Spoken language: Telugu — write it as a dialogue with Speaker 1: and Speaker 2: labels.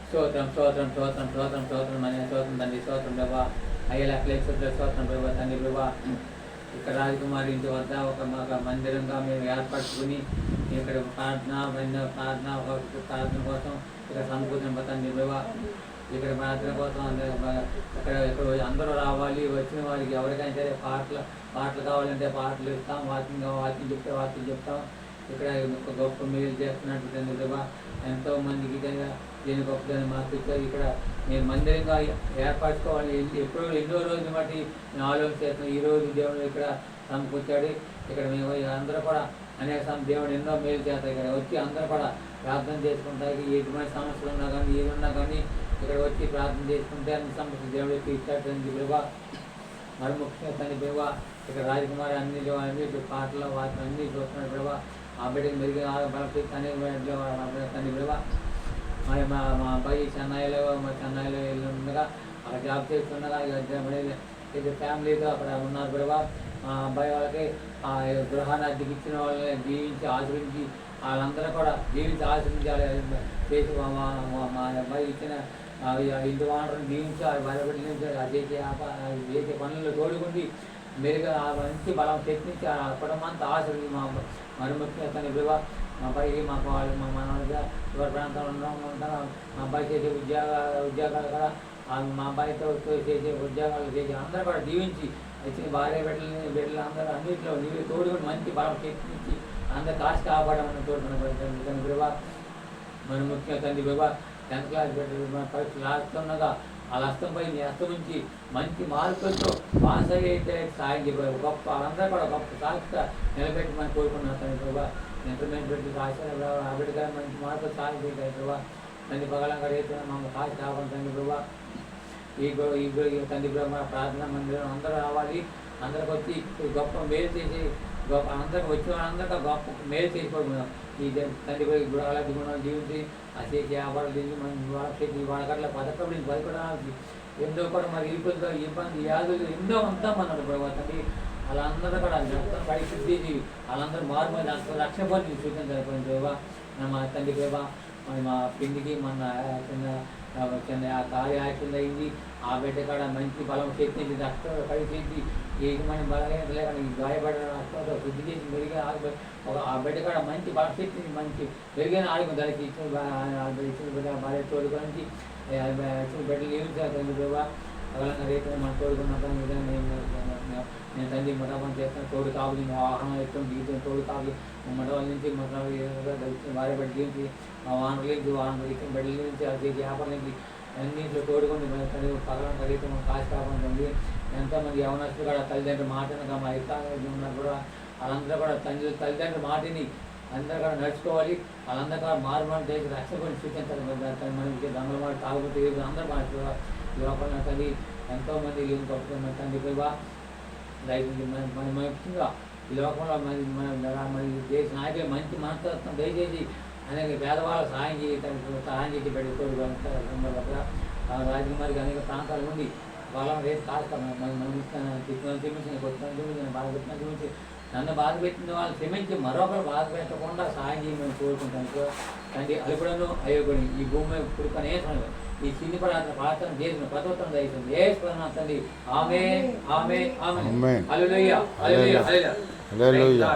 Speaker 1: స్తోత్రం స్తోత్రం స్తోత్రం స్తోత్రం స్తోత్రం అనే స్తోత్రం తండ్రి స్తోత్రం ప్రభా అయ్యేలా ప్లేక్షుల స్తోత్రం ప్రభా తండ్రి ప్రభా ఇక్కడ రాజకుమారి ఇంటి వద్ద ఒక మందిరంగా మేము ఏర్పరచుకుని ఇక్కడ ప్రార్థన కోసం ఇక్కడ సమకూర్చిన తండ్రి ప్రభా ఇక్కడ ప్రార్థన కోసం ఇక్కడ అందరూ రావాలి. వచ్చిన వారికి ఎవరికైనా సరే పాటలు కావాలంటే పాటలు ఇస్తాం, వాకింగ్ చెప్తే వాకింగ్ చెప్తాం. ఇక్కడ గొప్ప మేలు చేస్తున్నట్టు తండ్రి ప్రభా ఎంతో మందికి దీని గొప్పదని మాకు ఇచ్చారు. ఇక్కడ నేను మందిరంగా ఏర్పరచుకోవాలి ఎన్నో రోజులు బట్టి మేము ఆలోచన చేస్తున్నాం. ఈ రోజు దేవుడు ఇక్కడ సమకూర్చాడు. ఇక్కడ మేము అందరూ కూడా అనేక దేవుడు ఎన్నో మేలు చేస్తాయి. ఇక్కడ వచ్చి అందరూ కూడా ప్రార్థన చేసుకుంటారు. ఎటువంటి సమస్యలు ఉన్నా కానీ ఏది ఉన్నా కానీ ఇక్కడ వచ్చి ప్రార్థన చేసుకుంటే అన్ని సమస్యలు దేవుడికి ఇచ్చాడు తండ్రి ప్రభా. మరి ముఖ్యంగా తండ్రి ప్రభా ఇక్కడ రాజకుమారి అన్ని పాటలు వాటిని అన్నీ చూస్తున్నాడు ప్రభా. ఆ బిడ్డకి మెరుగు బలపి తండ్రి ప్రభా. మరి మా అబ్బాయి చెన్నైలో ఉండగా అక్కడ జాబ్ చేస్తుండగా ఇక ఫ్యామిలీతో అక్కడ ఉన్నారు ప్రభా. మా అబ్బాయి వాళ్ళకి ఆ గృహాన్ని అద్దెకి ఇచ్చిన వాళ్ళని జీవించి ఆచరించి వాళ్ళందరూ కూడా జీవించి ఆచరించాలి చేసి మా అబ్బాయి ఇచ్చిన ఇంటి వాటర్ని జీవించి బలపడి చేసే పనుల్లో తోడుకుండి మెరుగా మంచి బలం తెప్పించి ఆ కుటుంబంతా ఆచరించి మరి ముఖ్యంగా తన ప్రభా మా అబ్బాయికి మాకు వాళ్ళు మా మనవాళ్ళగా ఎవరి ప్రాంతాల్లో ఉంటారు. మా అబ్బాయి చేసే ఉద్యోగాలు కూడా మా అబ్బాయితో చేసే ఉద్యోగాలు చేసి అందరూ కూడా జీవించి వచ్చిన భార్య బిడ్డలు అందరూ అన్నింటిలో నీళ్ళు తోడుకొని మంచి బలం తెప్పించి అందరూ కాసి కాపాడమని తోడుకున్న తండ్రి ప్రభా. మరి ముఖ్యంగా తండ్రి ప్రభా 10th క్లాస్ బిడ్డలు పరీక్షలు రాస్తుండగా వాళ్ళ హస్తంపై నీ హస్తం నుంచి మంచి మార్కులతో పాస్ అయితే సాయం చెప్పారు. గొప్ప వాళ్ళందరూ కూడా గొప్ప సాక్షిగా నిలబెట్టమని కోరుకున్నాను తండ్రి ప్రభా. ఇంటర్మీడియట్ పెట్టి రాశారు ఆ బిడ్డగా మంచి మార్కులు సాయం చేశారు ప్రభా. తండ్రి పగలంగా రేపు మమ్మల్ని కాసి కావాలి తండ్రి ప్రభా. ఈ తండ్రి ప్రభా ప్రార్థన మందిరం అందరూ రావాలి. అందరికి వచ్చి గొప్ప మేలు చేసి గొప్ప అందరికి వచ్చిన వాళ్ళందరికీ గొప్ప మేలు చేసుకోవడం ఈ తండ్రి అలాంటి గుణాలు జీవించి ఆ చేసి వ్యాపారాలు చేసి మన వాళ్ళకట్లా బతకడానికి ఎన్నో కూడా మరి ఇరుకులతో ఇబ్బంది వ్యాధులు ఎన్నో అంతా అన్నారు ప్రభావ తండ్రి. వాళ్ళందరూ కూడా పరిశుద్ధి వాళ్ళందరూ మారు రక్షణ పొంది సూచించారు ప్రభావ. మా తండ్రి ప్రభా మా పిండికి మన చిన్న కాలి యాక్సిడెంట్ అయింది. ఆ బిడ్డ కాడ మంచి బలం శక్తి రక్తం కలిసి ఏకమైన బలమైన లేకుండా గాయపడిన రక్తంతో శుద్ధి చేసి మెరుగైన ఆ బిడ్డ కాడ మంచి బలం శక్తిని మంచి మెరుగైన ఆరోగ్యం దానికి ఇచ్చిన బిడ్డ భార్య తోడుకొని ఇచ్చిన బిడ్డలు ఏమి ప్రభావ అగలంగా రేపు మనం తోడుకున్న నేను తండ్రి మఠం చేస్తాను. తోడు కావాలి వాహనం ఎత్తం గీతం తోడు కావాలి మఠాల నుంచి భార్య బిడ్డ నుంచి మా వానరు నుంచి వాహనం ఇచ్చిన బిడ్డల నుంచి అది వ్యాపారం నుంచి అన్నింటిలో తోడుకొని తండ్రి పగలంగా రేపు కాసి కాపాడుతుంది. ఎంతోమంది యవనస్తులు కూడా తల్లిదండ్రుల మాటనగా మా ఇస్తాను ఉన్నారు కూడా వాళ్ళందరూ కూడా తల్లిదండ్రుల మాటని అందరూ కూడా నడుచుకోవాలి. వాళ్ళందరూ కూడా మారుమని చేసి రక్షకొని సూచించాలి. మనకి దొంగల మాట తాగుతూ అందరూ మాట లోపల తల్లి ఎంతోమంది గొప్ప తండ్రి ప్రభా. మన ముఖ్యంగా ఈ లోకంలో మన దేశ నాయకులు మంచి మనస్తత్వం దయచేసి అనేక పేదవాళ్ళకు సహాయం చేసి పెట్టుకోవాలి. రాజకుమారికి అనేక ప్రాంతాల నుండి వాళ్ళని రేపు కాస్తాం మనం క్షమించిన కొత్త బాధ పెట్టిన చూపించి నన్ను బాధ పెట్టిన వాళ్ళు క్షమించి మరొకరు బాధ పెట్టకుండా సహాయం చేయమని కోరుకుంటాను తండ్రి. అలుపుడను అయోగుని ఈ భూమి పుడుకొని ఈ చిన్ని ప్రార్థన చేసిన పదవుతం దయచేసి ఏ తండ్రి ఆమేన్ ఆమేన్ ఆమేన్ హల్లెలూయా హల్లెలూయా హల్లెలూయా.